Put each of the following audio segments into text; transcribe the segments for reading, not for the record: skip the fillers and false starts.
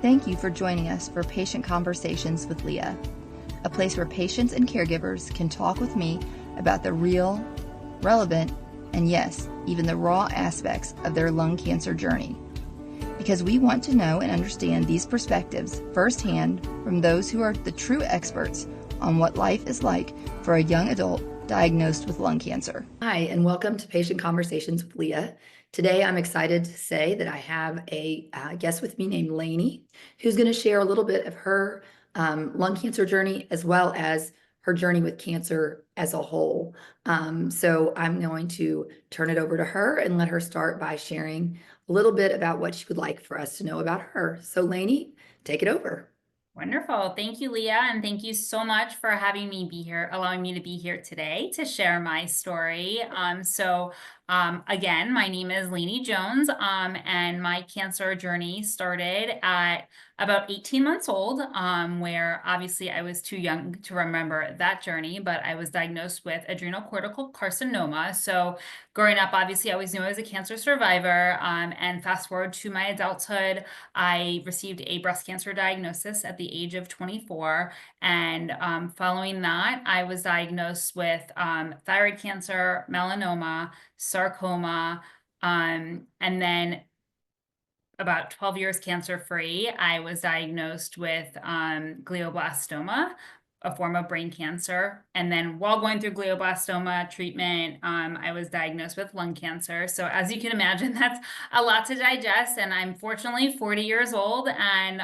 Thank you for joining us for Patient Conversations with Leah, a place where patients and caregivers can talk with me about the real, relevant, and yes, even the raw aspects of their lung cancer journey. Because we want to know and understand these perspectives firsthand from those who are the true experts on what life is like for a young adult diagnosed with lung cancer. Hi, and welcome to Patient Conversations with Leah. Today, I'm excited to say that I have a guest with me named Lainie, who's going to share a little bit of her lung cancer journey as well as her journey with cancer as a whole. So I'm going to turn it over to her and let her start by sharing a little bit about what she would like for us to know about her. So Lainie, take it over. Wonderful. Thank you, Leah. And thank you so much for having me be here, allowing me to be here today to share my story. Again, my name is Lainie Jones, and my cancer journey started at about 18 months old, where obviously I was too young to remember that journey, but I was diagnosed with adrenal cortical carcinoma. So growing up, obviously, I always knew I was a cancer survivor. And fast forward to my adulthood, I received a breast cancer diagnosis at the age of 24. And following that, I was diagnosed with thyroid cancer, melanoma, sarcoma, and then about 12 years cancer-free, I was diagnosed with glioblastoma, a form of brain cancer. And then while going through glioblastoma treatment, I was diagnosed with lung cancer. So as you can imagine, that's a lot to digest. And I'm fortunately 40 years old. And,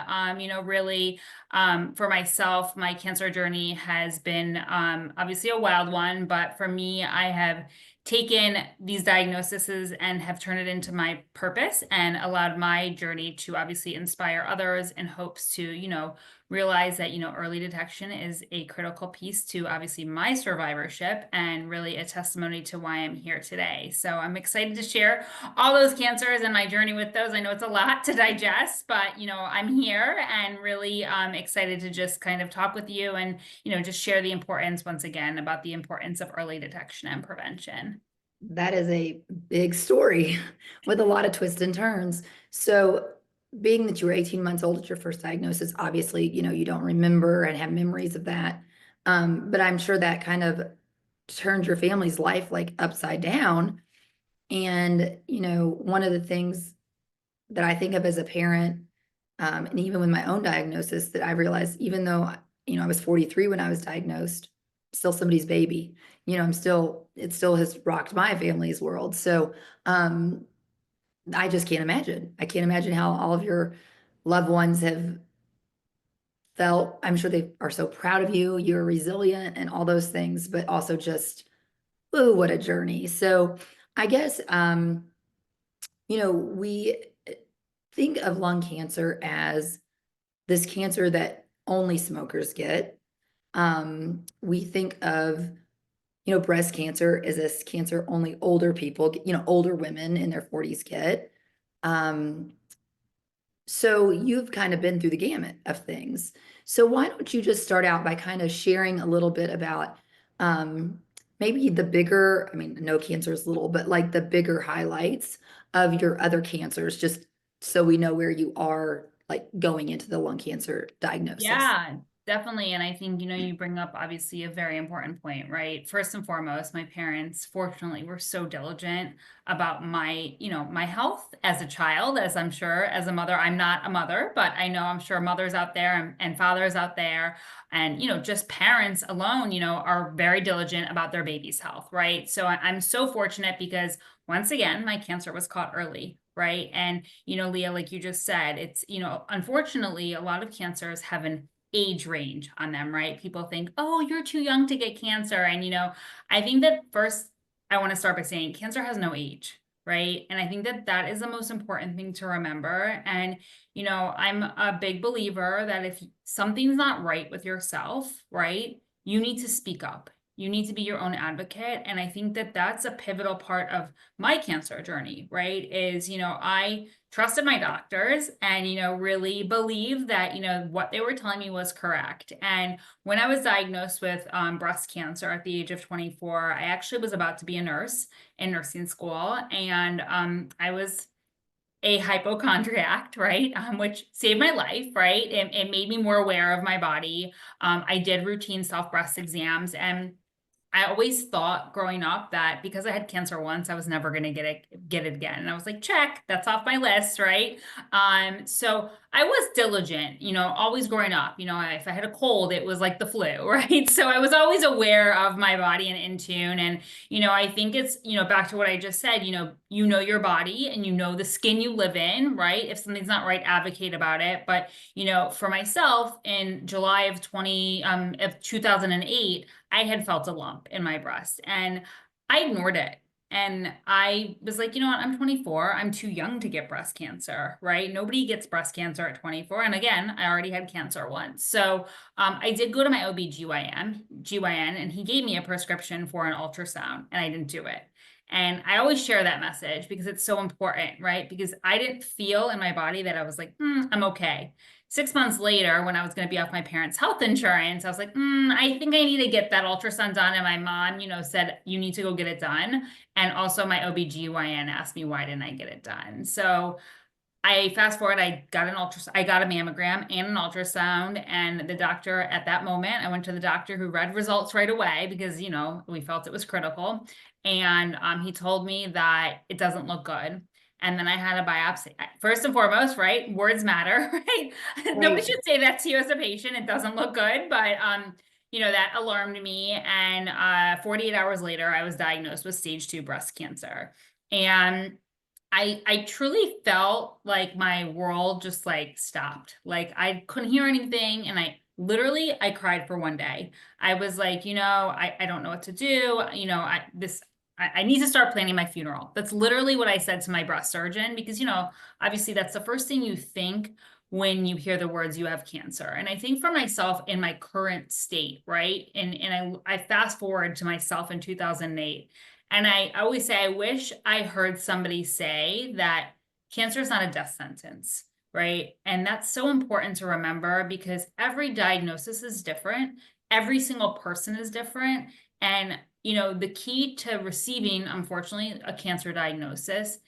really for myself, my cancer journey has been obviously a wild one. But for me, I have taken these diagnoses and have turned it into my purpose and allowed my journey to obviously inspire others in hopes to, realize that, early detection is a critical piece to obviously my survivorship and really a testimony to why I'm here today. So I'm excited to share all those cancers and my journey with those. I know it's a lot to digest, but, I'm here and really excited to just kind of talk with you and, just share the importance once again about the importance of early detection and prevention. That is a big story with a lot of twists and turns. So being that you were 18 months old at your first diagnosis, obviously, you don't remember and have memories of that. But I'm sure that kind of turned your family's life like upside down. And, one of the things that I think of as a parent, and even with my own diagnosis, that I realized, even though, I was 43 when I was diagnosed, still somebody's baby, it still has rocked my family's world. So, I just can't imagine. I can't imagine how all of your loved ones have felt. I'm sure they are so proud of you. You're resilient and all those things, but also just, oh, what a journey. So I guess, we think of lung cancer as this cancer that only smokers get. We think of, breast cancer is this cancer only older people, older women in their 40s get. So you've kind of been through the gamut of things. So why don't you just start out by kind of sharing a little bit about maybe the bigger, no cancer is little, but like the bigger highlights of your other cancers, just so we know where you are like going into the lung cancer diagnosis. Yeah, definitely. And I think, you bring up obviously a very important point, right? First and foremost, my parents, fortunately, were so diligent about my health as a child, as I'm sure as a mother. I'm not a mother, but I know I'm sure mothers out there and fathers out there and, just parents alone, are very diligent about their baby's health, right? So I'm so fortunate because once again, my cancer was caught early. Right. And, Leah, like you just said, it's, unfortunately, a lot of cancers have an age range on them, right? People think, oh, you're too young to get cancer. And, I think that first I want to start by saying cancer has no age, right? And I think that that is the most important thing to remember. And, I'm a big believer that if something's not right with yourself, right, you need to speak up. You need to be your own advocate. And I think that that's a pivotal part of my cancer journey, right? Is, I trusted my doctors and, really believed that, what they were telling me was correct. And when I was diagnosed with breast cancer at the age of 24, I actually was about to be a nurse in nursing school. And I was a hypochondriac, right? Which saved my life, right? It made me more aware of my body. I did routine self breast exams, and I always thought growing up that because I had cancer once, I was never going to get it again. And I was like, check, that's off my list, right? So I was diligent, always growing up. If I had a cold, it was like the flu, right? So I was always aware of my body and in tune. And I think it's back to what I just said. Your body and the skin you live in, right? If something's not right, advocate about it. But for myself, in July of 2008. I had felt a lump in my breast and I ignored it. And I was like, you know what? I'm 24. I'm too young to get breast cancer, right? Nobody gets breast cancer at 24. And again, I already had cancer once. So I did go to my GYN, and he gave me a prescription for an ultrasound, and I didn't do it. And I always share that message because it's so important, right? Because I didn't feel in my body that I was like, I'm okay. 6 months later, when I was going to be off my parents' health insurance, I was like, I think I need to get that ultrasound done. And my mom, said, you need to go get it done. And also my OBGYN asked me, why didn't I get it done? So I fast forward, I got a mammogram and an ultrasound. And the doctor at that moment, I went to the doctor who read results right away because, we felt it was critical. And he told me that it doesn't look good. And then I had a biopsy. First and foremost, right? Words matter, right? Nobody Right. should say that to you as a patient. It doesn't look good, but that alarmed me. And 48 hours later, I was diagnosed with stage 2 breast cancer. And I truly felt like my world just like stopped. Like I couldn't hear anything, and I cried for one day. I was like, I don't know what to do. I need to start planning my funeral. That's literally what I said to my breast surgeon because, obviously that's the first thing you think when you hear the words you have cancer. And I think for myself in my current state, right? And I fast forward to myself in 2008. And I always say, I wish I heard somebody say that cancer is not a death sentence, right? And that's so important to remember because every diagnosis is different. Every single person is different. And the key to receiving, unfortunately, a cancer diagnosis,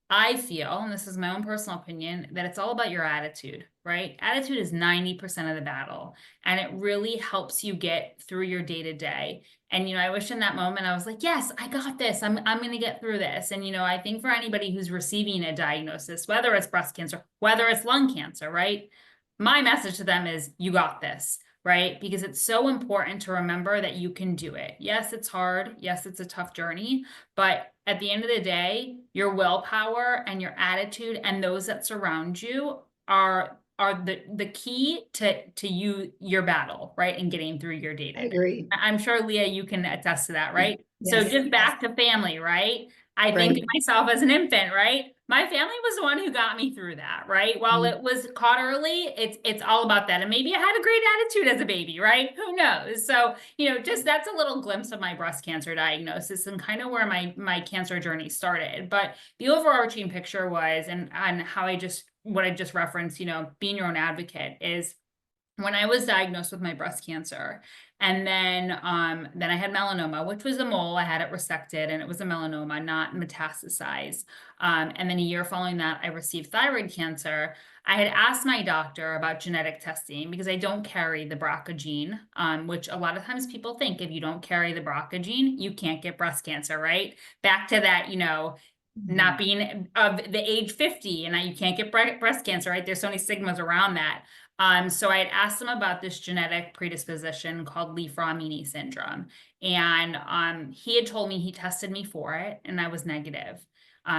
I feel, and this is my own personal opinion, that it's all about your attitude, right? Attitude is 90% of the battle, and it really helps you get through your day to day. And, I wish in that moment I was like, yes, I got this. I'm going to get through this. And, I think for anybody who's receiving a diagnosis, whether it's breast cancer, whether it's lung cancer, right? My message to them is you got this, right? Because it's so important to remember that you can do it. Yes, it's hard. Yes, it's a tough journey, but at the end of the day, your willpower and your attitude and those that surround you are the key to your battle, right? And getting through your day I to day. agree. I'm sure, Leah, you can attest to that, right? So Yes. just back to family, right? I think of Right. myself as an infant, right? My family was the one who got me through that, right? While Mm. it was caught early, it's all about that. And maybe I had a great attitude as a baby, right? Who knows? So, just that's a little glimpse of my breast cancer diagnosis and kind of where my cancer journey started. But the overarching picture was, and how what I just referenced, being your own advocate is when I was diagnosed with my breast cancer, and then I had melanoma, which was a mole. I had it resected, and it was a melanoma, not metastasized. And then a year following that, I received thyroid cancer. I had asked my doctor about genetic testing because I don't carry the BRCA gene, which a lot of times people think if you don't carry the BRCA gene, you can't get breast cancer, right? Back to that, not Mhm. being of the age 50 and you can't get breast cancer, right? There's so many stigmas around that. So I had asked him about this genetic predisposition called Li-Fraumeni syndrome. And he had told me he tested me for it and I was negative.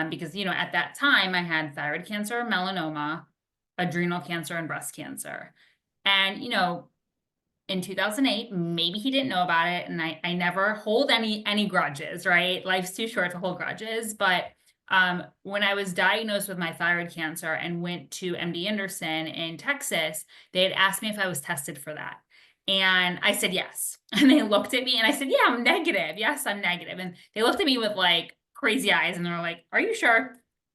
Because, at that time I had thyroid cancer, melanoma, adrenal cancer, and breast cancer. And, in 2008, maybe he didn't know about it. And I never hold any grudges, right? Life's too short to hold grudges. But when I was diagnosed with my thyroid cancer and went to MD Anderson in Texas, they had asked me if I was tested for that. And I said yes. And they looked at me and I said, yeah, I'm negative. Yes, I'm negative. And they looked at me with like crazy eyes and they were like, are you sure?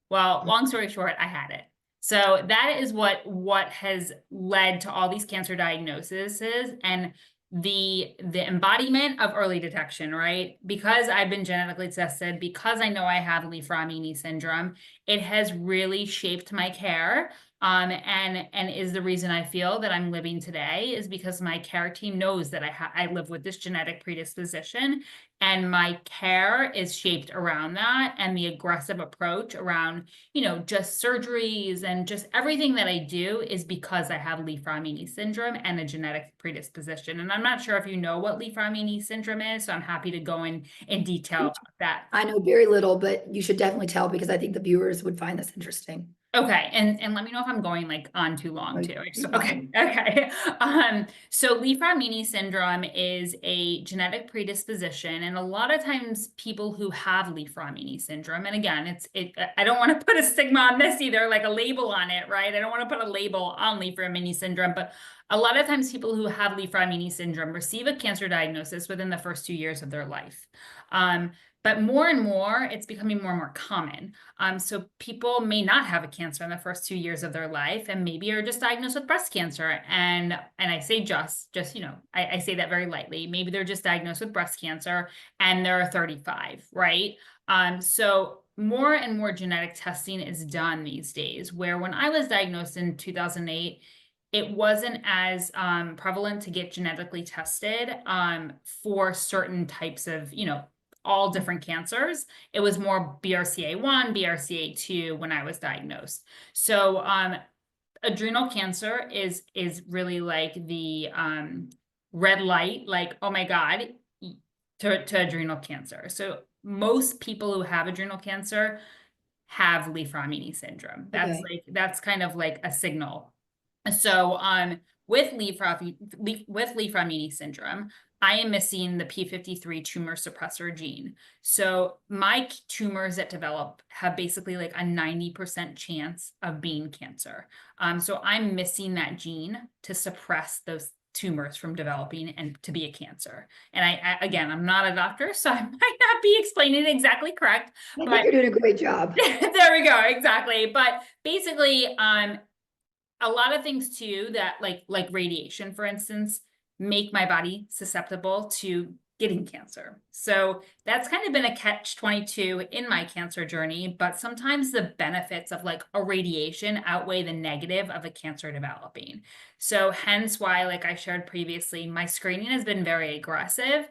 Well, long story short, I had it. So that is what has led to all these cancer diagnoses. And the embodiment of early detection, right? Because I've been genetically tested, because I know I have Li-Fraumeni syndrome, it has really shaped my care. And is the reason I feel that I'm living today is because my care team knows that I live with this genetic predisposition, and my care is shaped around that, and the aggressive approach around, just surgeries and just everything that I do is because I have Li-Fraumeni syndrome and a genetic predisposition. And I'm not sure if you know what Li-Fraumeni syndrome is, so I'm happy to go in detail about that. I know very little, but you should definitely tell because I think the viewers would find this interesting. Okay, and let me know if I'm going like on too long too. You're Okay, fine. okay. So Li-Fraumeni syndrome is a genetic predisposition, and a lot of times people who have Li-Fraumeni syndrome, and again, I don't want to put a stigma on this either, like a label on it, right? I don't want to put a label on Li-Fraumeni syndrome, but a lot of times people who have Li-Fraumeni syndrome receive a cancer diagnosis within the first 2 years of their life. But more and more, it's becoming more and more common. So people may not have a cancer in the first 2 years of their life, and maybe are just diagnosed with breast cancer. And I say I say that very lightly. Maybe they're just diagnosed with breast cancer and they're 35, right? So more and more genetic testing is done these days, where when I was diagnosed in 2008, it wasn't as prevalent to get genetically tested for certain types of, all different cancers. It was more BRCA1, BRCA2 when I was diagnosed. So adrenal cancer is really like the red light, like, oh my God, to adrenal cancer. So most people who have adrenal cancer have Li-Fraumeni syndrome. That's kind of like a signal. So with Li-Fraumeni syndrome, I am missing the P53 tumor suppressor gene. So my tumors that develop have basically like a 90% chance of being cancer. So I'm missing that gene to suppress those tumors from developing and to be a cancer. And again, I'm not a doctor, so I might not be explaining it exactly correct. I think you're doing a great job. There we go, exactly. But basically, a lot of things too that like radiation, for instance, make my body susceptible to getting cancer. So that's kind of been a catch-22 in my cancer journey, but sometimes the benefits of like a radiation outweigh the negative of a cancer developing. So hence why, like I shared previously, my screening has been very aggressive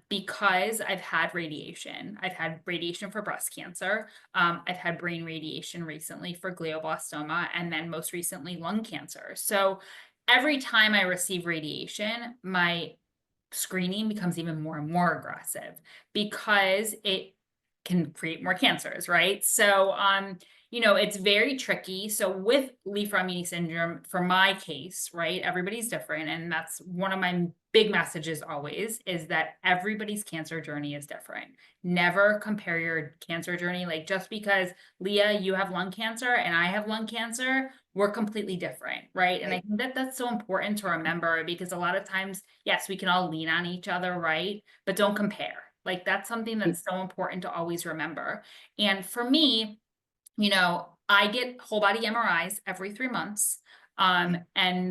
because I've had radiation. I've had radiation for breast cancer. I've had brain radiation recently for glioblastoma, and then most recently lung cancer. So every time I receive radiation, my screening becomes even more and more aggressive because it can create more cancers, right? So, it's very tricky. So with Li-Fraumeni syndrome, for my case, right, everybody's different. And that's one of my big messages always is that everybody's cancer journey is different. Never compare your cancer journey. Like just because Leah, you have lung cancer and I have lung cancer, we're completely different, right? And I think that that's so important to remember because a lot of times, yes, we can all lean on each other, right? But don't compare. Like that's something that's so important to always remember. And for me, I get whole body MRIs every 3 months. And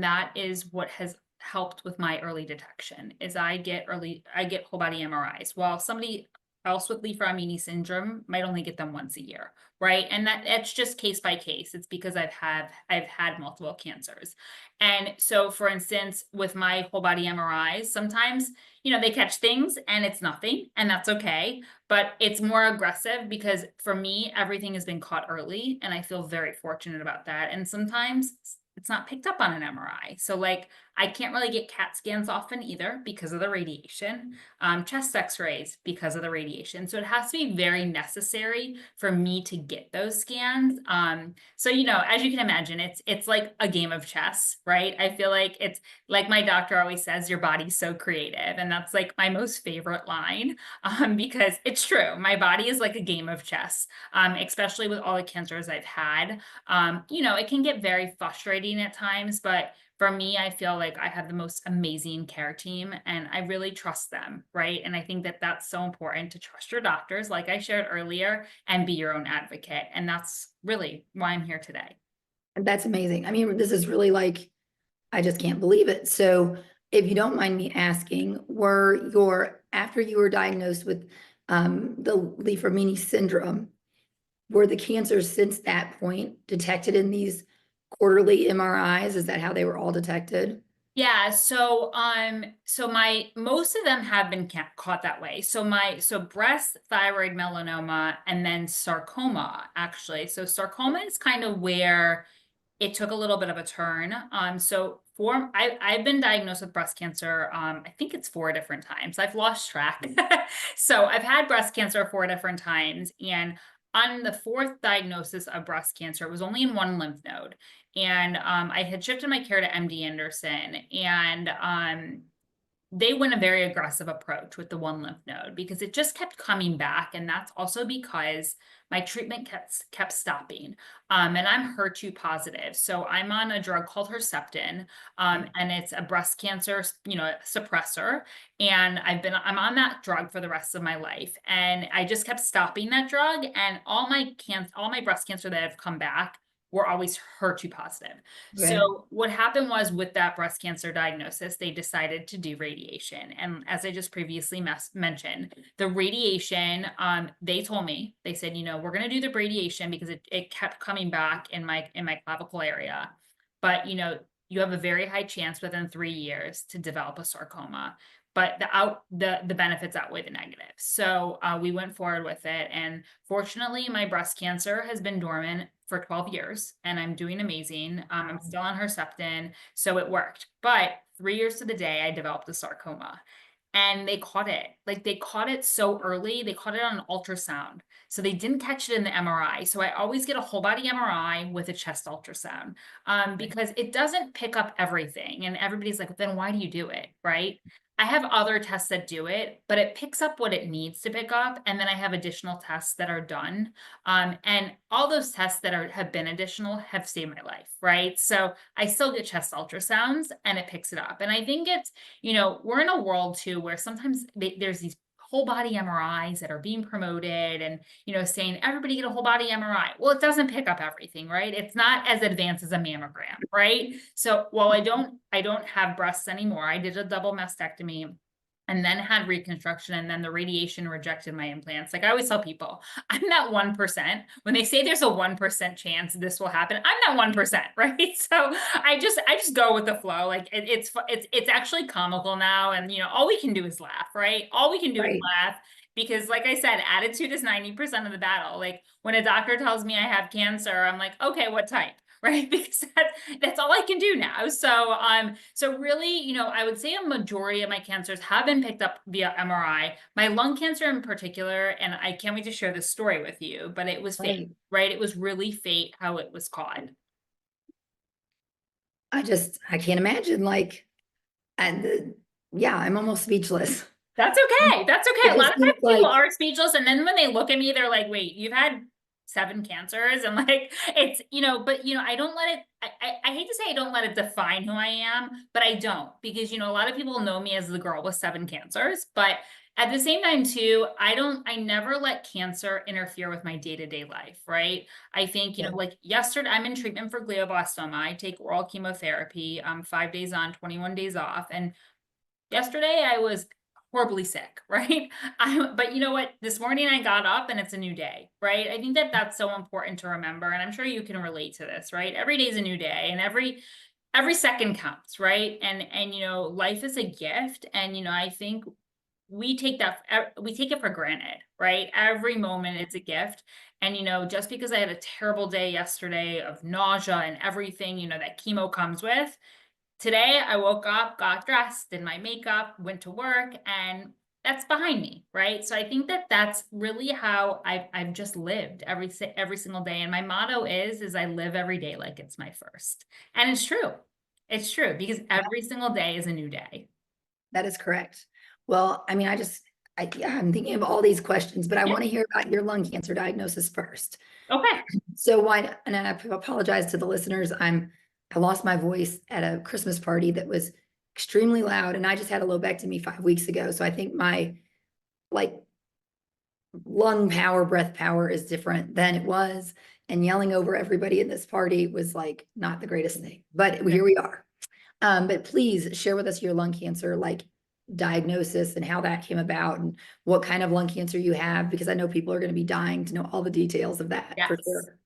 that is what has helped with my early detection is I get whole body MRIs. While somebody else with Li-Fraumeni syndrome might only get them once a year, right? And that's just case by case. It's because I've had multiple cancers. And so for instance, with my whole body MRIs, sometimes, they catch things and it's nothing, and that's okay. But it's more aggressive because for me, everything has been caught early, and I feel very fortunate about that. And sometimes it's not picked up on an MRI. So like I can't really get CAT scans often either because of the radiation, chest x-rays because of the radiation. So it has to be very necessary for me to get those scans. So, as you can imagine, it's like a game of chess, right? I feel like it's like my doctor always says, your body's so creative. And that's like my most favorite line because it's true. My body is like a game of chess, especially with all the cancers I've had. It can get very frustrating at times, but for me, I feel like I have the most amazing care team and I really trust them, right? And I think that that's so important to trust your doctors, like I shared earlier, and be your own advocate. And that's really why I'm here today. And that's amazing. I mean, this is really like, I just can't believe it. So if you don't mind me asking, after you were diagnosed with the Li-Fraumeni syndrome, were the cancers since that point detected in these quarterly MRIs? Is that how they were all detected? Yeah, so my most of them have been caught that way. So breast, thyroid, melanoma, and then sarcoma, actually. So sarcoma is kind of where it took a little bit of a turn. I've been diagnosed with breast cancer. I think it's 4 different times. I've lost track. So I've had breast cancer 4 different times, and on the fourth diagnosis of breast cancer, it was only in one lymph node. And I had shifted my care to MD Anderson, and they went a very aggressive approach with the one lymph node because it just kept coming back. And that's also because my treatment kept stopping. And I'm HER2 positive. So I'm on a drug called Herceptin, and it's a breast cancer, suppressor. And I'm on that drug for the rest of my life. And I just kept stopping that drug. And all my breast cancer that have come back were always HER2 positive. Okay. So what happened was, with that breast cancer diagnosis, they decided to do radiation. And as I just previously mentioned, the radiation, they told me, they said, we're going to do the radiation because it kept coming back in my clavicle area. But, you have a very high chance within 3 years to develop a sarcoma. But the benefits outweigh the negatives. So we went forward with it. And fortunately, my breast cancer has been dormant for 12 years and I'm doing amazing. I'm still on Herceptin, so it worked. But 3 years to the day, I developed a sarcoma. And they caught it. Like, they caught it so early. They caught it on ultrasound. So they didn't catch it in the MRI. So I always get a whole body MRI with a chest ultrasound, because it doesn't pick up everything. And everybody's like, then why do you do it? Right. I have other tests that do it, but it picks up what it needs to pick up. And then I have additional tests that are done. And all those tests that have been additional have saved my life. Right. So I still get chest ultrasounds and it picks it up. And I think it's, we're in a world too where sometimes there's these whole body MRIs that are being promoted and, saying everybody get a whole body MRI. Well, it doesn't pick up everything, right? It's not as advanced as a mammogram, right? So while I don't have breasts anymore, I did a double mastectomy and then had reconstruction, and then the radiation rejected my implants. Like I always tell people, I'm that 1%. When they say there's a 1% chance this will happen, I'm that 1%, right? So I just go with the flow. Like it's actually comical now, and all we can do is laugh, right? All we can do is Right. laugh. Because like I said, attitude is 90% of the battle. Like when a doctor tells me I have cancer, I'm like, okay, what type? Right? Because that's all I can do now. So really, I would say a majority of my cancers have been picked up via MRI. My lung cancer in particular, and I can't wait to share this story with you, but it was fate, Right. right? It was really fate how it was caught. I can't imagine, like, yeah, I'm almost speechless. That's okay. That's okay. It A lot just of times seems people like, are speechless, and then when they look at me, they're like, wait, you've had 7 cancers, and like it's, but I don't let it, I hate to say I don't let it define who I am, but I don't, because a lot of people know me as the girl with 7 cancers, but at the same time too, I never let cancer interfere with my day-to-day life, right? I think, yeah, like yesterday, I'm in treatment for glioblastoma. I take oral chemotherapy, 5 days on, 21 days off. And yesterday I was horribly sick, right? But you know what? This morning I got up and it's a new day, right? I think that that's so important to remember. And I'm sure you can relate to this, right? Every day is a new day, and every second counts, right? And life is a gift. And I think we take it for granted, right? Every moment it's a gift. And just because I had a terrible day yesterday of nausea and everything, that chemo comes with, today I woke up, got dressed, did my makeup, went to work, and that's behind me, right? So I think that that's really how I've just lived every single day. And my motto is I live every day like it's my first. And it's true. It's true, because every single day is a new day. that is correct. Well, I mean, yeah, I'm thinking of all these questions, but I Yeah. want to hear about your lung cancer diagnosis first. Okay. So and I apologize to the listeners. I lost my voice at a Christmas party that was extremely loud, and I just had a lobectomy 5 weeks ago. So I think my, like, lung power, breath power is different than it was. And yelling over everybody in this party was like not the greatest thing, but here we are. But please share with us your lung cancer, like diagnosis and how that came about and what kind of lung cancer you have, because I know people are going to be dying to know all the details of that for Yes. sure.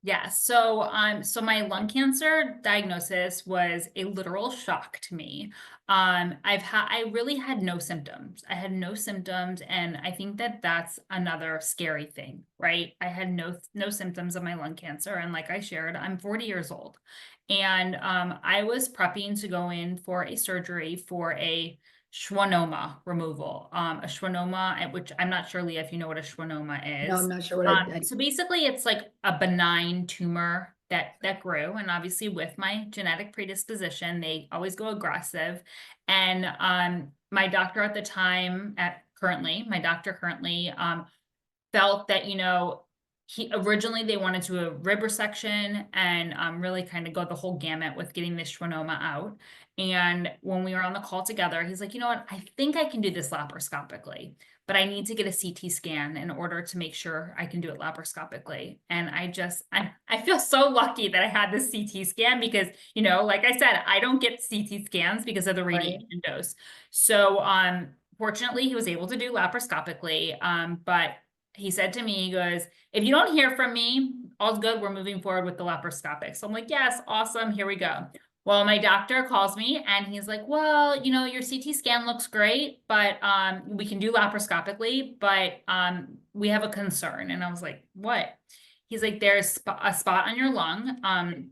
Yeah, so my lung cancer diagnosis was a literal shock to me. I really had no symptoms. I had no symptoms, and I think that that's another scary thing, right? I had no symptoms of my lung cancer, and like I shared, I'm 40 years old, and I was prepping to go in for a surgery for a schwannoma removal. A schwannoma, which I'm not sure, Leah, if you know what a schwannoma No, I'm is. not sure what So basically it's like a benign tumor that grew. And obviously with my genetic predisposition, they always go aggressive. And my doctor at the time my doctor currently felt that, he originally they wanted to do a rib resection and really kind of go the whole gamut with getting this schwannoma out. And when we were on the call together, he's like, you know what, I think I can do this laparoscopically, but I need to get a CT scan in order to make sure I can do it laparoscopically. And I feel so lucky that I had this CT scan because, like I said, I don't get CT scans because of the right. radiation dose. So fortunately he was able to do laparoscopically. But he said to me, he goes, if you don't hear from me, all's good. We're moving forward with the laparoscopic. So I'm like, yes, awesome. Here we go. Well, my doctor calls me and he's like, well, your CT scan looks great, but we can do laparoscopically, but we have a concern. And I was like, what? He's like, there's a spot on your lung.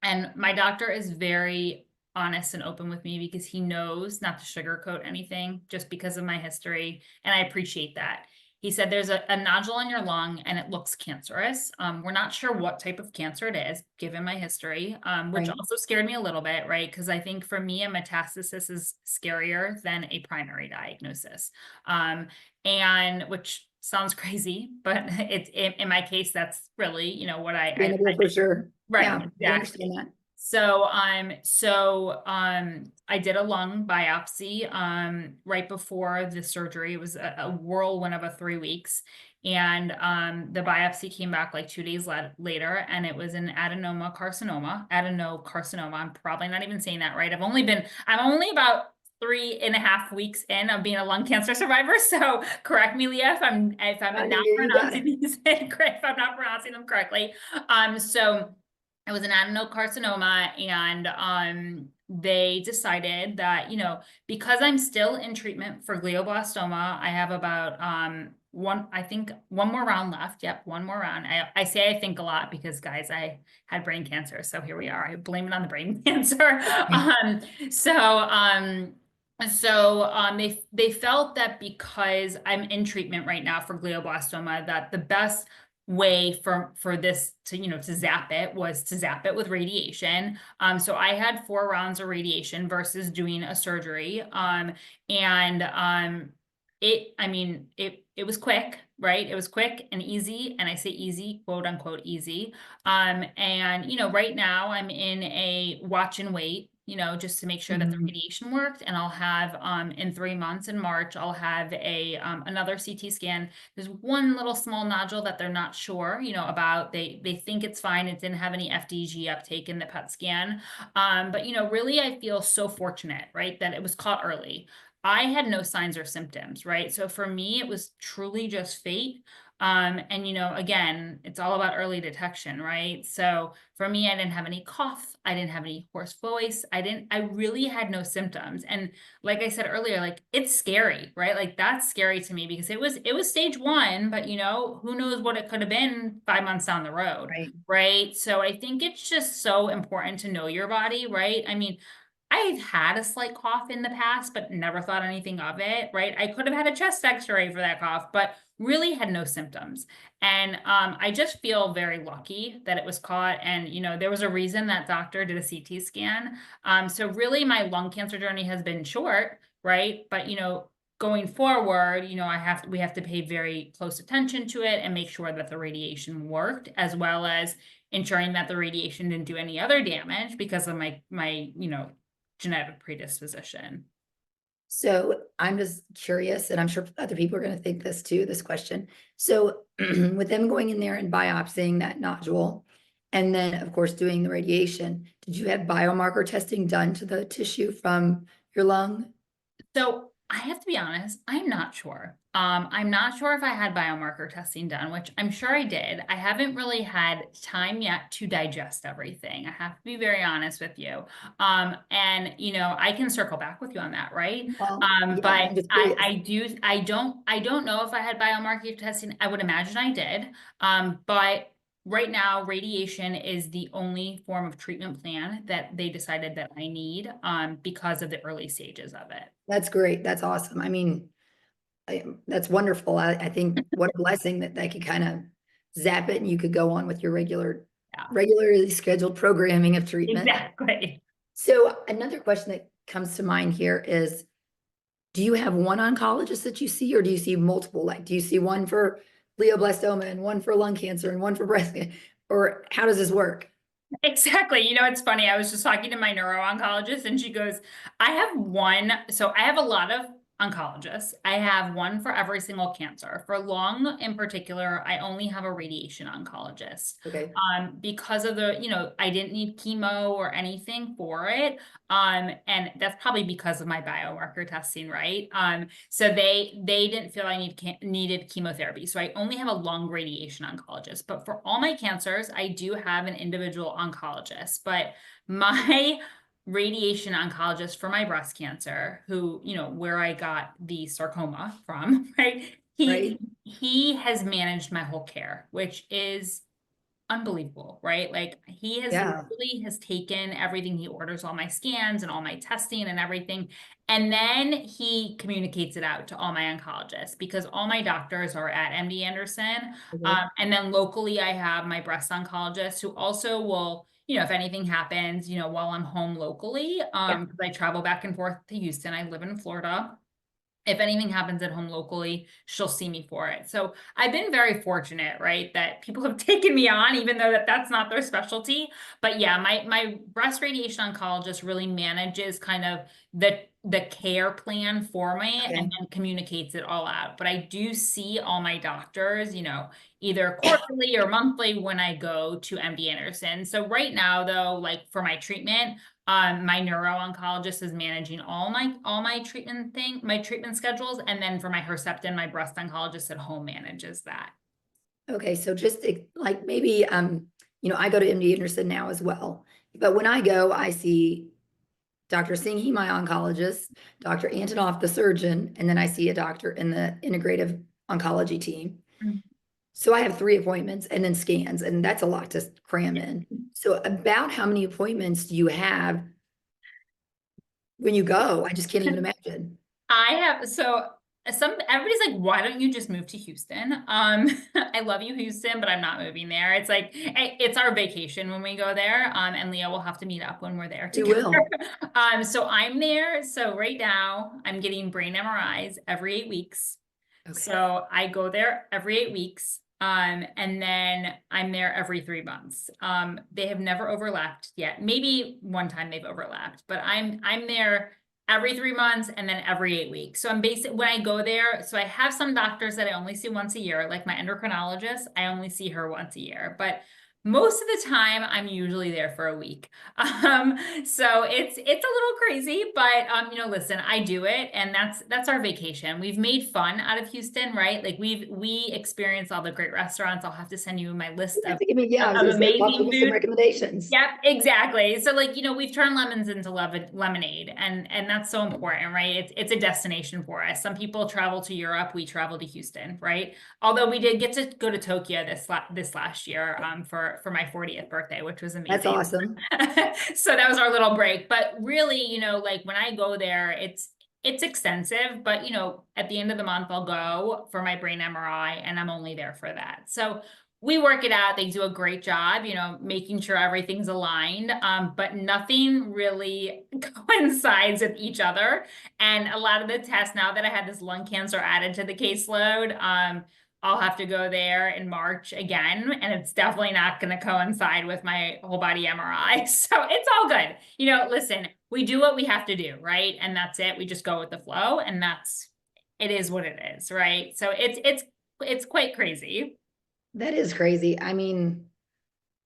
And my doctor is very honest and open with me because he knows not to sugarcoat anything just because of my history. And I appreciate that. He said there's a nodule in your lung and it looks cancerous. We're not sure what type of cancer it is, given my history, which Right. also scared me a little bit, right? Because I think for me, a metastasis is scarier than a primary diagnosis. And which sounds crazy, but it's in my case, that's really, what Sustainable for sure. right, Yeah, I exactly. understand that. I did a lung biopsy right before the surgery. It was a whirlwind of 3 weeks. And the biopsy came back like 2 days later, and it was an adenocarcinoma. I'm probably not even saying that right. I'm only about 3.5 weeks in of being a lung cancer survivor. So correct me, Leah, if I'm not You got pronouncing it. these if I'm not pronouncing them correctly. So it was an adenocarcinoma, and they decided that, because I'm still in treatment for glioblastoma, I have about I think one more round left. Yep, one more round. I say I think a lot because, guys, I had brain cancer, so here we are. I blame it on the brain cancer. um, so um, they felt that because I'm in treatment right now for glioblastoma, that the best way for this to to zap it was to zap it with radiation. So I had 4 rounds of radiation versus doing a surgery. And it was quick, right? It was quick and easy, and I say easy, quote unquote easy. And right now I'm in a watch and wait, just to make sure that the Mhm. radiation worked. And I'll have in 3 months in March, I'll have a another CT scan. There's one little small nodule that they're not sure, about. They think it's fine. It didn't have any FDG uptake in the PET scan. But really I feel so fortunate, right, that it was caught early. I had no signs or symptoms, right? So for me, it was truly just fate. And again, it's all about early detection, right? So for me, I didn't have any cough. I didn't have any hoarse voice. I really had no symptoms. And like I said earlier, like it's scary, right? Like that's scary to me because it was stage 1, but who knows what it could have been 5 months down the road, Right. right? So I think it's just so important to know your body, right? I mean, I've had a slight cough in the past, but never thought anything of it, right? I could have had a chest x-ray for that cough, but really had no symptoms. And I just feel very lucky that it was caught. And, there was a reason that doctor did a CT scan. So really my lung cancer journey has been short, right? But, going forward, we have to pay very close attention to it and make sure that the radiation worked, as well as ensuring that the radiation didn't do any other damage because of my genetic predisposition. So I'm just curious, and I'm sure other people are going to think this too, this question. So with them going in there and biopsying that nodule, And then, of course, doing the radiation. Did you have biomarker testing done to the tissue from your lung? So I have to be honest, I'm not sure. I'm not sure if I had biomarker testing done, which I'm sure I did. I haven't really had time yet to digest everything. I have to be very honest with you. And I can circle back with you on that, right? Well, yeah, But I'm just curious. I don't know if I had biomarker testing. I would imagine I did. But right now, radiation is the only form of treatment plan that they decided that I need, because of the early stages of it. That's great. That's awesome. I mean, that's wonderful. I think what a blessing that they could kind of zap it and you could go on with your Yeah, regularly scheduled programming of treatment. exactly. So another question that comes to mind here is, do you have one oncologist that you see, or do you see multiple? Like, do you see one for glioblastoma and one for lung cancer and one for breast cancer? Or how does this work? Exactly. It's funny. I was just talking to my neuro-oncologist and she goes, I have a lot of oncologists. I have one for every single cancer. For lung in particular, I only have a radiation oncologist. Okay, Because of I didn't need chemo or anything for it. And that's probably because of my biomarker testing, right? So they didn't feel needed chemotherapy. So I only have a lung radiation oncologist. But for all my cancers, I do have an individual oncologist. But my radiation oncologist for my breast cancer, who, where I got the sarcoma from, right? right? He has managed my whole care, which is unbelievable, right? Like he has Yeah. literally has taken everything, he orders all my scans and all my testing and everything, and then he communicates it out to all my oncologists because all my doctors are at MD Anderson. Okay. And then locally I have my breast oncologist who also will, if anything happens, while I'm home locally, Yeah. because I travel back and forth to Houston. I live in Florida. If anything happens at home locally, she'll see me for it. So I've been very fortunate, right, that people have taken me on, even though that's not their specialty. But yeah, my breast radiation oncologist really manages kind of the care plan for me and Okay. then communicates it all out. But I do see all my doctors, either quarterly or monthly when I go to MD Anderson. So right now, though, like for my treatment, my neuro-oncologist is managing my treatment schedules, and then for my Herceptin, my breast oncologist at home manages that. Okay, so just like maybe I go to MD Anderson now as well. But when I go, I see Dr. Singhi, my oncologist, Dr. Antonoff, the surgeon, and then I see a doctor in the integrative oncology team. Mhm. So I have 3 appointments and then scans, and that's a lot to cram in. So about how many appointments do you have when you go? I just can't even imagine. I have so some everybody's like, why don't you just move to Houston? I love you, Houston, but I'm not moving there. It's like it's our vacation when we go there. And Leah will have to meet up when we're there You together. will. So I'm there. So right now I'm getting brain MRIs every 8 weeks. Okay. So I go there every 8 weeks. And then I'm there every 3 months. They have never overlapped yet. Maybe one time they've overlapped, but I'm there every 3 months and then every 8 weeks. So I'm when I go there, so I have some doctors that I only see once a year, like my endocrinologist, I only see her once a year, but most of the time I'm usually there for a week. So it's a little crazy, but listen, I do it, and that's our vacation. We've made fun out of Houston, right? Like we experience all the great restaurants. I'll have to send you my list I think, yeah, I was of gonna say, pop up amazing with some food. recommendations. Yep, exactly. So like, we've turned lemons into lemonade, and that's so important, right? It's a destination for us. Some people travel to Europe, we travel to Houston, right? Although we did get to go to Tokyo this last year for my 40th birthday, which was That's amazing. awesome. So that was our little break. But really, like when I go there, it's extensive, but at the end of the month I'll go for my brain MRI and I'm only there for that. So we work it out. They do a great job, making sure everything's aligned. But nothing really coincides with each other. And a lot of the tests, now that I had this lung cancer added to the caseload, I'll have to go there in March again, and it's definitely not going to coincide with my whole body MRI. So it's all good. Listen, we do what we have to do, right? And that's it. We just go with the flow, and it is what it is, right? So it's quite crazy. That is crazy. I mean,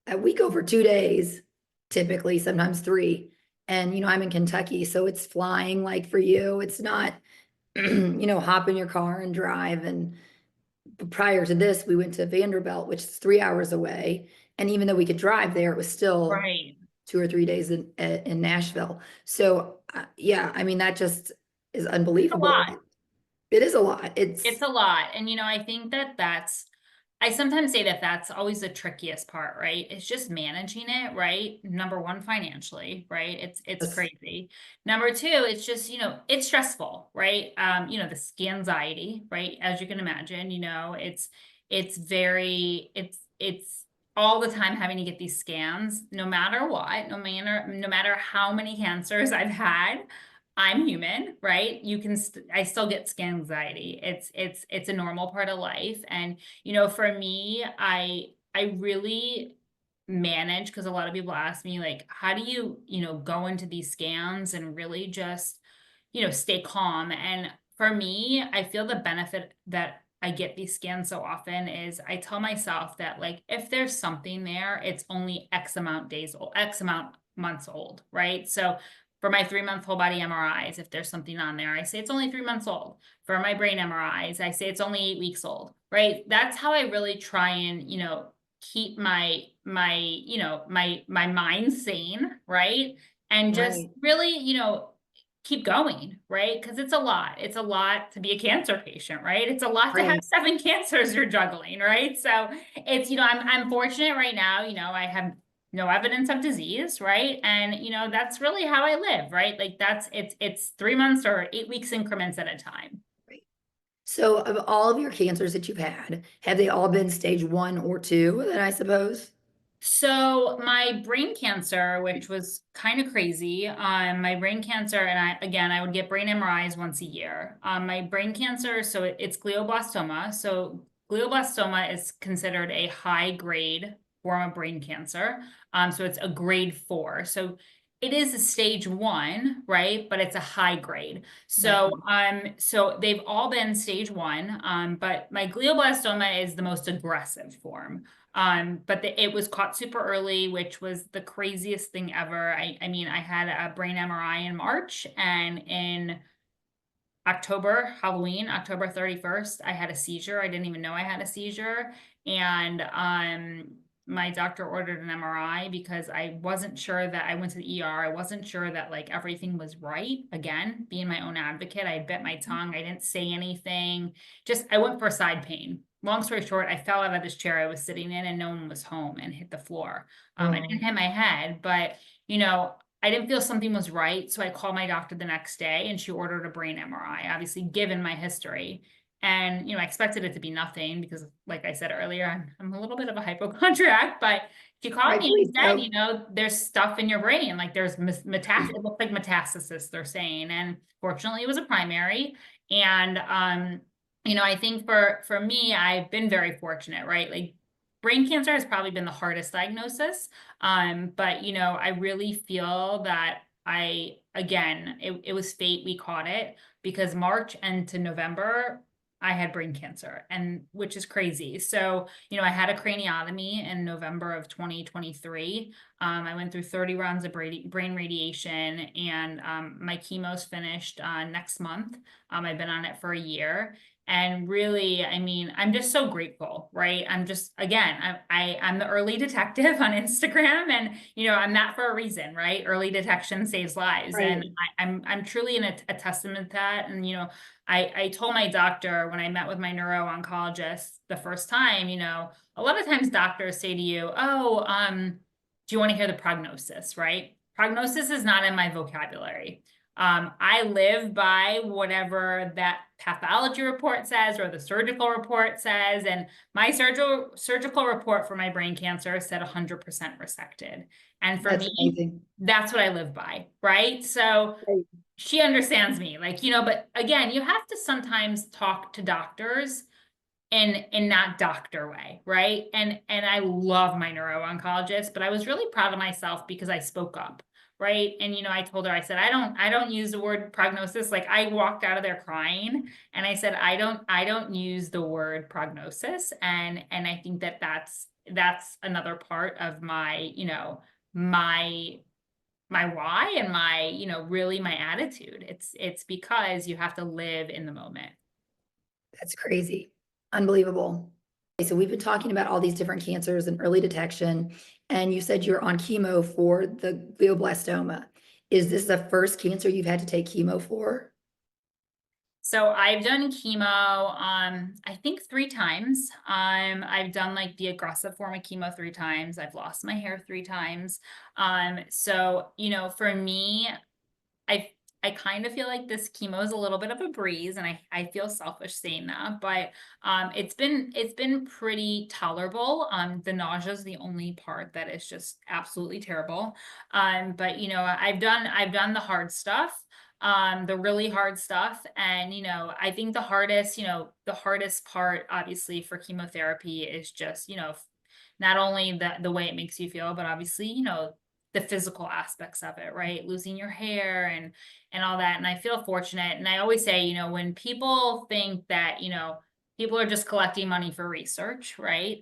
a week over 2 days, typically, sometimes three. And, I'm in Kentucky, so it's flying like for you. It's not, hop in your car and drive. And prior to this, we went to Vanderbilt, which is 3 hours away. And even though we could drive there, it was still Right. 2 or 3 days in Nashville. So, yeah, I mean, that just is It's a unbelievable. lot. It is a lot. It's a lot. And, I think I sometimes say that that's always the trickiest part, right? It's just managing it, right? Number one, financially, right? It's It's crazy. Number two, it's just, it's stressful, right? The anxiety, right? As you can imagine, it's all the time having to get these scans, no matter what, no matter how many cancers I've had. I'm human, right? I still get skin anxiety. It's a normal part of life. And, for me, I really manage, because a lot of people ask me, like, how do you, go into these scans and really just, stay calm? And for me, I feel the benefit that I get these scans so often is I tell myself that, like, if there's something there, it's only X amount days old, X amount months old, right? So for my 3-month whole body MRIs, if there's something on there, I say it's only 3 months old. For my brain MRIs, I say it's only 8 weeks old, right? That's how I really try and, keep my mind sane, right? And just right, really, keep going, right? Because it's a lot. It's a lot to be a cancer patient, right? It's a lot to have right. 7 cancers you're juggling, right? So it's, I'm fortunate right now, I have no evidence of disease, right? And that's really how I live, right? Like it's 3 months or 8 weeks increments at a time. Right. So of all of your cancers that you've had, have they all been stage 1 or 2, then I suppose? So my brain cancer, which was kind of crazy, my brain cancer, and I would get brain MRIs once a year. My brain cancer, so it's glioblastoma. So glioblastoma is considered a high grade form of brain cancer. So it's a grade 4. So it is a stage 1, right? But it's a high grade. Right. So they've all been stage 1. But my glioblastoma is the most aggressive form. But it was caught super early, which was the craziest thing ever. I mean, I had a brain MRI in March, and in Halloween, October 31st, I had a seizure. I didn't even know I had a seizure. And my doctor ordered an MRI because I wasn't sure that I went to the ER. I wasn't sure that like everything was right. Again, being my own advocate, I bit my tongue. I didn't say anything. Just I went for side pain. Long story short, I fell out of this chair I was sitting in and no one was home and hit the floor. I Oh, didn't hit my head, but you know, I didn't feel something was right. So I called my doctor the next day and she ordered a brain MRI, obviously, given my history. And, I expected it to be nothing because, like I said earlier, I'm a little bit of a hypochondriac, but she called me rightfully and said, so. there's stuff in your brain, like there's it looked like metastasis, they're saying. And fortunately, it was a primary. And, I think for me, I've been very fortunate, right? Like brain cancer has probably been the hardest diagnosis. But I really feel that it was fate we caught it because March and to November, I had brain cancer, and which is crazy. So, I had a craniotomy in November of 2023. I went through 30 rounds of brain radiation, and my chemo's finished next month. I've been on it for a year. And really, I mean, I'm just so grateful, right? I'm just, again, I'm the early detective on Instagram, and I'm that for a reason, right? Early detection saves lives, and Right. I'm truly a testament to that. And I told my doctor when I met with my neuro-oncologist the first time, a lot of times doctors say to you, "Oh, do you want to hear the prognosis?" Right? Prognosis is not in my vocabulary. I live by whatever that pathology report says or the surgical report says. And my surgical report for my brain cancer said 100% resected. And for That's me, amazing. that's what I live by, right? So Right. she understands me, like, but again, you have to sometimes talk to doctors in not doctor way, right? And I love my neuro-oncologist, but I was really proud of myself because I spoke up, right? And I told her, I said, I don't use the word prognosis. Like I walked out of there crying and I said, I don't use the word prognosis. And I think that that's another part of my, my why and my, really my attitude. It's because you have to live in the moment. That's crazy. Unbelievable. Okay, so we've been talking about all these different cancers and early detection, and you said you're on chemo for the glioblastoma. Is this the first cancer you've had to take chemo for? So I've done chemo, I think 3 times. I've done like the aggressive form of chemo 3 times. I've lost my hair 3 times. So, for me, I I kind of feel like this chemo is a little bit of a breeze, and I feel selfish saying that, but it's been pretty tolerable. The nausea is the only part that is just absolutely terrible. But I've done the hard stuff, the really hard stuff, and I think the hardest part, obviously, for chemotherapy is just not only the way it makes you feel, but obviously the physical aspects of it, right? Losing your hair and all that. And I feel fortunate. And I always say, when people think that, people are just collecting money for research, right?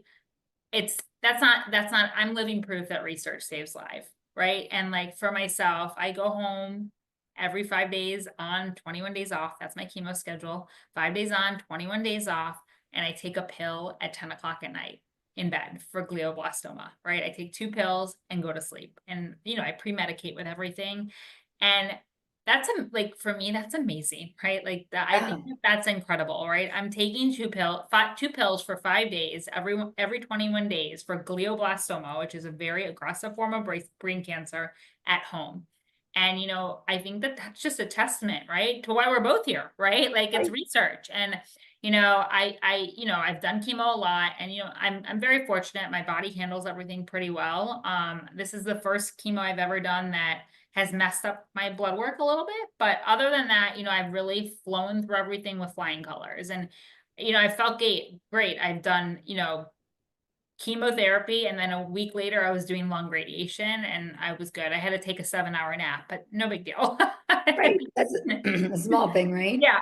That's not I'm living proof that research saves life, right? And like for myself, I go home every 5 days on, 21 days off. That's my chemo schedule. 5 days on, 21 days off. And I take a pill at 10 o'clock at night in bed for glioblastoma, right? I take 2 pills and go to sleep. And I pre-medicate with everything. And like for me, that's amazing, right? Like that, I think Wow. that's incredible, right? I'm taking 2 pills for 5 days, every 21 days for glioblastoma, which is a very aggressive form of brain cancer at home. And I think that that's just a testament, right, to why we're both here, right? Like it's Right. research. And I've done chemo a lot, and I'm very fortunate. My body handles everything pretty well. This is the first chemo I've ever done that has messed up my blood work a little bit. But other than that, I've really flown through everything with flying colors. And, I felt great. I've done, chemotherapy. And then a week later, I was doing lung radiation and I was good. I had to take a 7-hour nap, but no big deal. Right. That's a small thing, right? Yeah.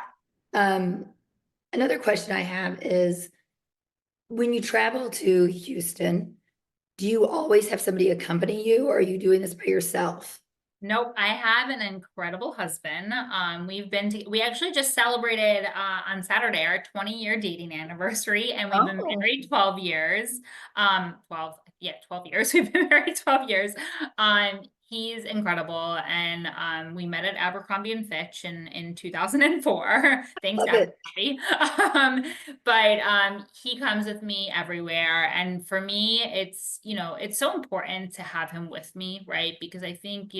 Um, Another question I have is when you travel to Houston, do you always have somebody accompany you, or are you doing this by yourself? Nope, I have an incredible husband. We actually just celebrated on Saturday our 20-year dating anniversary, and we've been Oh, married 12 years. 12, yeah, 12 years. We've been married 12 years. He's incredible, and we met at Abercrombie and Fitch in 2004. Thanks, love it. Abercrombie. Um, but he comes with me everywhere, and for me it's so important to have him with me, right? Because I think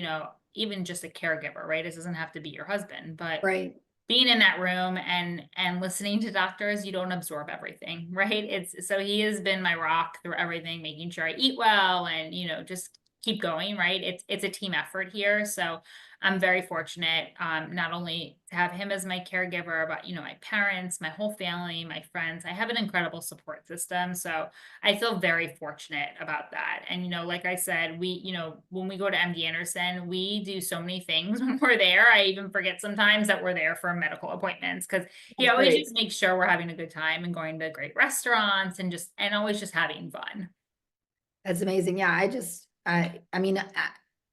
even just a caregiver, right? It doesn't have to be your husband, but Right. being in that room and listening to doctors, you don't absorb everything, right? It's so he has been my rock through everything, making sure I eat well and just keep going, right? It's a team effort here. So I'm very fortunate, not only to have him as my caregiver, but my parents, my whole family, my friends. I have an incredible support system. So I feel very fortunate about that. And like I said, when we go to MD Anderson, we do so many things when we're there. I even forget sometimes that we're there for medical appointments because he That's always great. just makes sure we're having a good time and going to great restaurants and always just having fun. That's amazing. Yeah, I mean,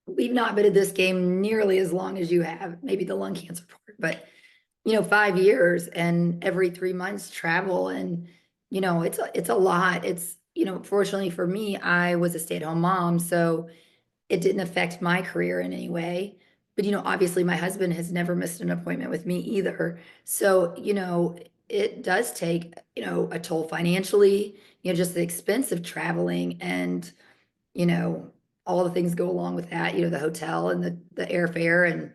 we've not been at this game nearly as long as you have, maybe the lung cancer part, but 5 years and every 3 months travel and, it's a lot. Fortunately for me, I was a stay-at-home mom, so it didn't affect my career in any way. But, obviously my husband has never missed an appointment with me either. So, it does take, a toll financially, just the expense of traveling and, you know, all the things go along with that, the hotel and the airfare and,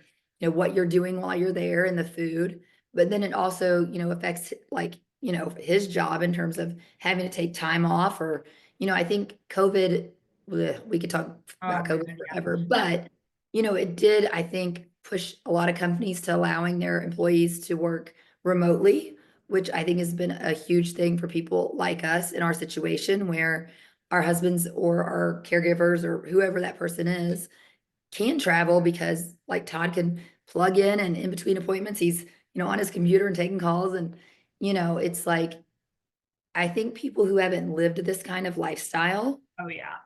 what you're doing while you're there and the food. But then it also, affects like, his job in terms of having to take time off or, I think COVID, we could talk Oh about my COVID God, forever, yeah. but, it did, I think, push a lot of companies to allowing their employees to work remotely, which I think has been a huge thing for people like us in our situation where our husbands or our caregivers or whoever that person is can travel because like Todd can plug in between appointments, he's, on his computer and taking calls and, it's like I think people who haven't lived this kind of lifestyle Oh yeah.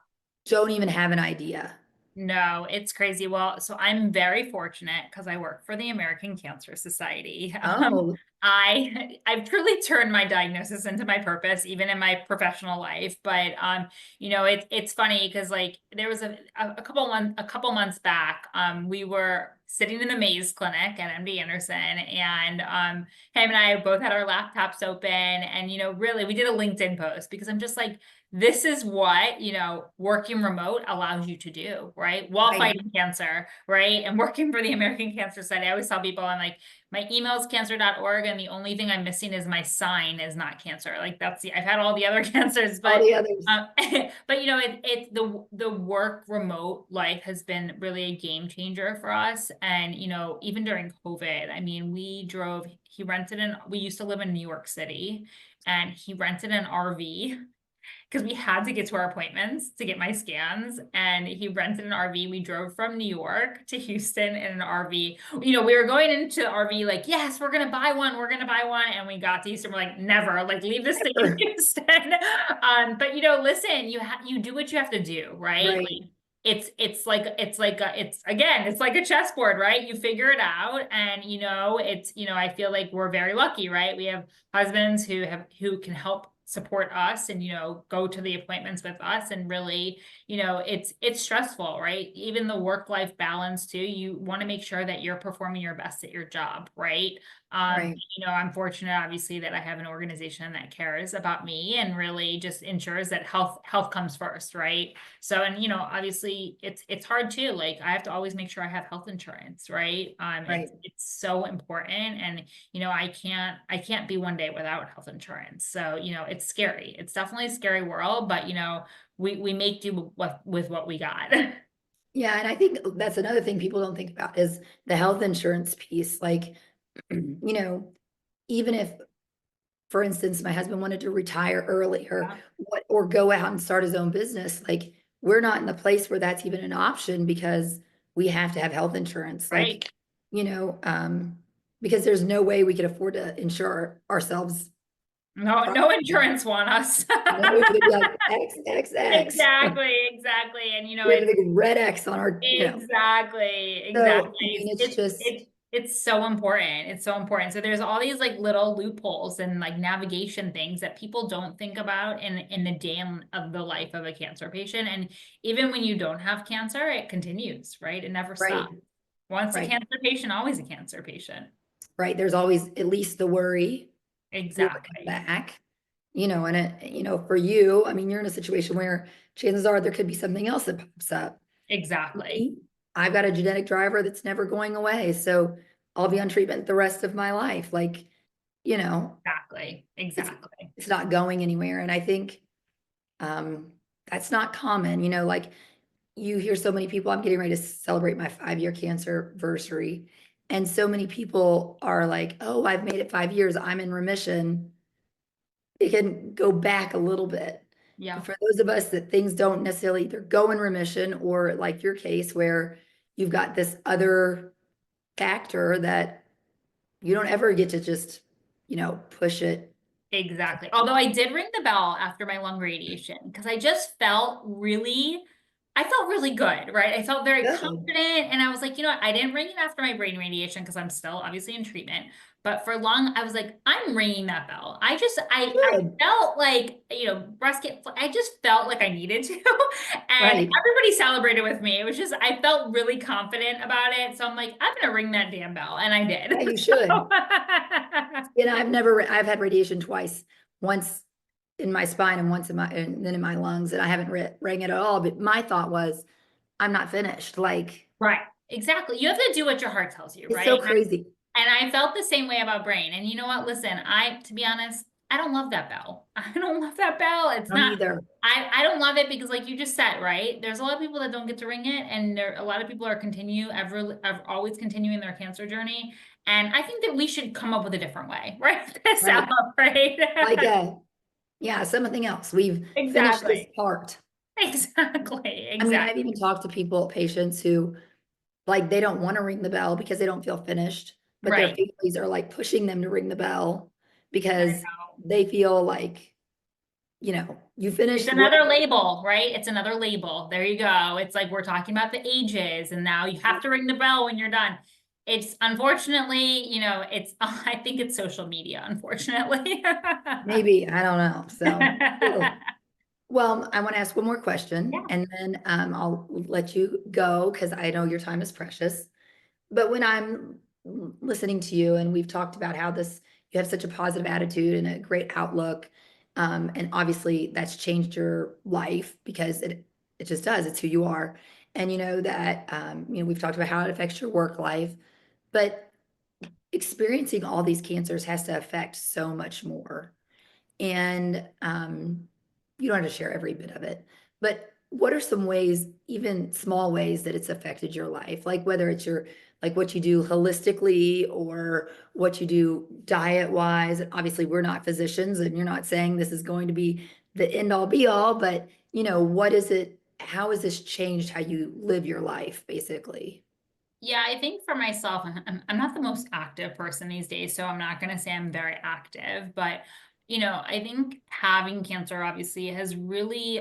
don't even have an idea. No, it's crazy. Well, so I'm very fortunate because I work for the American Cancer Society. Oh, I've truly turned my diagnosis into my purpose, even in my professional life. But it's funny because like there was a couple months back, we were sitting in the Maze Clinic at MD Anderson, and him and I both had our laptops open, and really we did a LinkedIn post because I'm just like, this is what, working remote allows you to do, right? While right. fighting cancer, right? And working for the American Cancer Society. I always tell people, I'm like, my email is cancer.org, and the only thing I'm missing is my sign is not cancer. Like I've had all the other cancers, All but the others. but the work remote life has been really a game changer for us. And even during COVID, I mean, we used to live in New York City, and he rented an RV because we had to get to our appointments to get my scans, and he rented an RV. We drove from New York to Houston in an RV. We were going into the RV like, yes, we're gonna buy one, and we got to Houston, we're like, never, like, leave this thing in Houston. But listen, you do what you have to do, right? Right. Like, it's like a chessboard, right? You figure it out, and I feel like we're very lucky, right? We have husbands who can help support us and go to the appointments with us, and really it's stressful, right? Even the work-life balance too, you want to make sure that you're performing your best at your job, right? Right. I'm fortunate obviously that I have an organization that cares about me and really just ensures that health comes first, right? So, and obviously it's hard too. Like I have to always make sure I have health insurance, right? Right. It's so important, and I can't be one day without health insurance. So, it's scary. It's definitely a scary world, but we make do with what we got. Yeah, and I think that's another thing people don't think about is the health insurance piece. Like, even if, for instance, my husband wanted to retire early Yeah. or go out and start his own business, like we're not in the place where that's even an option because we have to have health insurance. Right. Like, you know, because there's no way we could afford to insure ourselves. No insurance want us. No, they'd be like X, X, X. Exactly. And We have a big red X on our. So, I Exactly. mean, it's It's just, it's it's so important. It's so important. So there's all these like little loopholes and like navigation things that people don't think about in the day of the life of a cancer patient. And even when you don't have cancer, it continues, right? It never right, stops. Once a right, cancer patient, always a cancer patient. right. There's always at least the worry will it come Exactly. back? And for you, I mean, you're in a situation where chances are there could be something else that pops up. Exactly. Me, I've got a genetic driver that's never going away. So I'll be on treatment the rest of my life. Like, you know, Exactly. it's Exactly. it's not going anywhere. And I think that's not common. Like you hear so many people, I'm getting ready to celebrate my 5-year cancer anniversary. And so many people are like, oh, I've made it 5 years. I'm in remission. It can go back a little bit. But Yeah. for those of us that things don't necessarily either go in remission or like your case where you've got this other factor that you don't ever get to just, push it. Exactly. Although I did ring the bell after my lung radiation because I felt really good, right? I felt very Good. confident, and I was like, I didn't ring it after my brain radiation because I'm still obviously in treatment. But for lung, I was like, I'm ringing that bell. I Good. felt like, breast cancer, I just felt like I needed to. And Right. everybody celebrated with me. It was just, I felt really confident about it. So I'm like, I'm gonna ring that damn bell. And I Yeah, did. you should. So I've had radiation twice, once in my spine and and then in my lungs, and I haven't rang it at all. But my thought was, I'm not finished. Like, Right. Exactly. You have to do what your heart tells you, it's so right? crazy. And I felt the same way about brain. And you know what? Listen, to be honest, I don't love that bell. I don't love that bell. It's I'm not, either. I don't love it because like you just said, right? There's a lot of people that don't get to ring it. And a lot of people are always continuing their cancer journey. And I think that we should come up with a different way, right? To Right. celebrate. Like, yeah, something else. We've finished this Exactly. part. Exactly. I mean, I've Exactly. even talked to patients who like they don't want to ring the bell because they don't feel finished, but their Right. families are like pushing them to ring the bell I because know. they feel like you It's finished another whatever. label, right? It's another label. There you go. It's like we're talking about the ages, and now you have to ring the bell when you're done. It's unfortunately, it's I think it's social media, unfortunately. Maybe, I don't know. So, cool. Yeah. Well, I want to ask one more question and then I'll let you go because I know your time is precious. But when I'm listening to you and we've talked about how you have such a positive attitude and a great outlook, and obviously that's changed your life because it just does. It's who you are. And you know that, we've talked about how it affects your work life, but experiencing all these cancers has to affect so much more. And you don't have to share every bit of it, but what are some ways, even small ways, that it's affected your life? Like whether it's like what you do holistically or what you do diet wise. Obviously, we're not physicians and you're not saying this is going to be the end all be all, but what is it? How has this changed how you live your life, basically? Yeah, I think for myself, I'm not the most active person these days, so I'm not going to say I'm very active, but I think having cancer obviously has really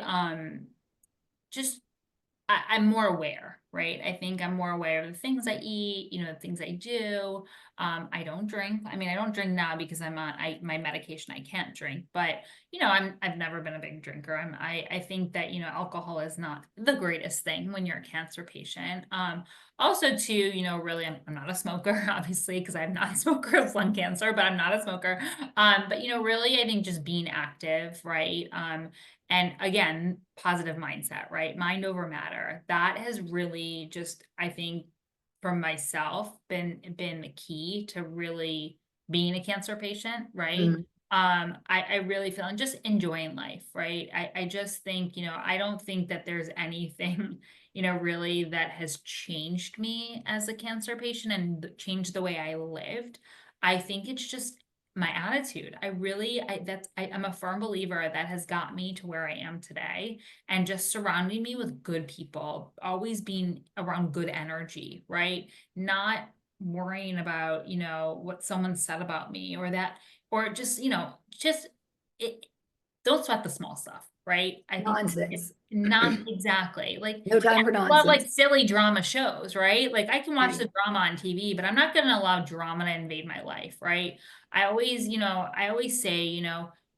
just I'm more aware, right? I think I'm more aware of the things I eat, the things I do. I don't drink. I mean, I don't drink now because I'm on my medication. I can't drink, but I've never been a big drinker. I think that alcohol is not the greatest thing when you're a cancer patient. Also, too, really, I'm not a smoker, obviously, because I have non-smoker of lung cancer, but I'm not a smoker. But really, I think just being active, right? And again, positive mindset, right? Mind over matter. That has really just, I think, for myself, been the key to really being a cancer patient, right? Mm, I really feel and just enjoying life, right? I just think, I don't think that there's anything, really that has changed me as a cancer patient and changed the way I lived. I think it's just my attitude. I'm a firm believer that has got me to where I am today, and just surrounding me with good people, always being around good energy, right? Not worrying about, what someone said about me or that, or just, just it, don't sweat the small stuff, right? I think nonsense. not exactly like, No yeah, time for I love like nonsense. silly drama shows, right? Like I can watch Right. the drama on TV, but I'm not going to allow drama to invade my life, right? I always say,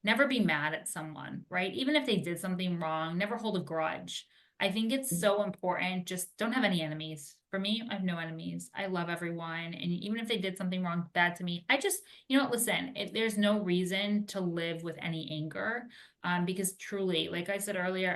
never be mad at someone, right? Even if they did something wrong, never hold a grudge. I think it's so important. Just don't have any enemies. For me, I have no enemies. I love everyone. And even if they did something wrong, bad to me, I just, listen, there's no reason to live with any anger. Because truly, like I said earlier,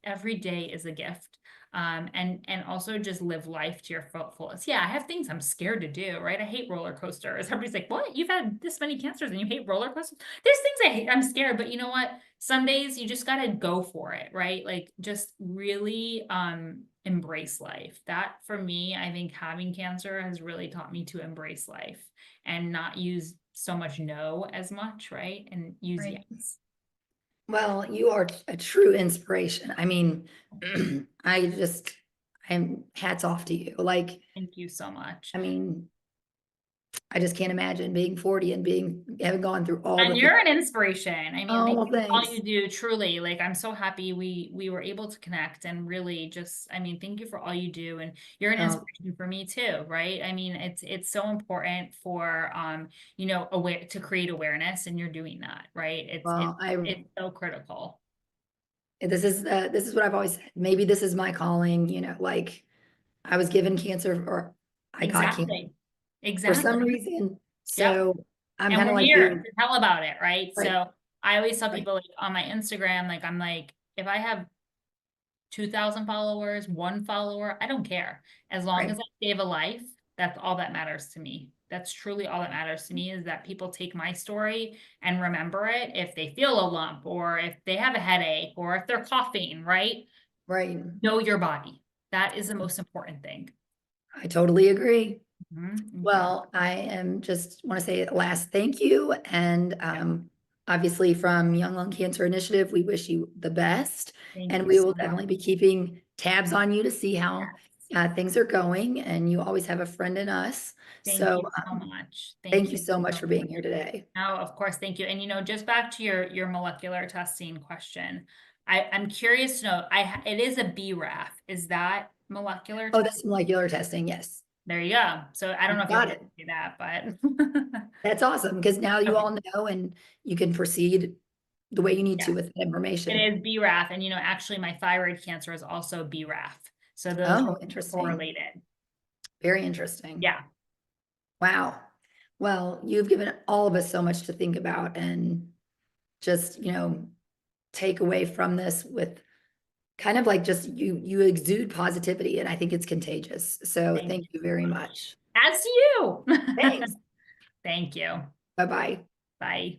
every day is a gift. And also just live life to your fullest. Yeah, I have things I'm scared to do, right? I hate roller coasters. Everybody's like, "What? You've had this many cancers and you hate roller coasters?" There's things I hate. I'm scared, but you know what? Some days you just gotta go for it, right? Like just really embrace life. That for me, I think having cancer has really taught me to embrace life and not use so much no as much, right? And use Right. yes. Well, you are a true inspiration. I mean, I just, I'm hats off to you. Like, Thank you so much. I mean, I just can't imagine being 40 and having gone through all And the things. you're an inspiration. I mean, Oh, thank well, you for all thanks. you do, truly. Like, I'm so happy we were able to connect and really just, I mean, thank you for all you do. And you're an Oh, inspiration for me too, right? I mean, it's so important for aware to create awareness, and you're doing that, right? well, It's so critical. this is what I've always said. Maybe this is my calling, like I was given cancer or I got cancer Exactly. for some Exactly. reason. Yep. So I'm And kind we're of like here you. to tell about it, right? Right, So I always tell right, people like on my Instagram, like I'm like, if I have 2,000 followers, one follower, I don't care. As long as right, I save a life, that's all that matters to me. That's truly all that matters to me is that people take my story and remember it if they feel a lump or if they have a headache or if they're coughing, right? right. Know your body. That is the most important thing. I totally agree. Okay. Well, I am just want to say a last thank you. And Yeah. obviously from Young Lung Cancer Initiative, we wish you the best. Thank And you we so will much. definitely be keeping tabs on you to see how things are going, and you always have a friend in us. Thank So you so much. thank Thank you you so much so for much. being here today. Oh, of course, thank you. And just back to your molecular testing question, I'm curious to know, it is a BRAF. Is that molecular Oh, testing? that's molecular testing. Yes. There you go. So I don't know if you'll Got let it. me say that, but That's awesome because now you okay. all know and you can proceed the way you need to Yes, with that it information. is BRAF. And actually my thyroid cancer is also BRAF. So those Oh, are interesting. correlated. Very interesting. Yeah. Wow. Well, you've given all of us so much to think about and just, take away from this with kind of like just you exude positivity and I think it's contagious. So Thank thank you you so very much. much. As do you. Thanks. Thank you. Bye-bye. Bye.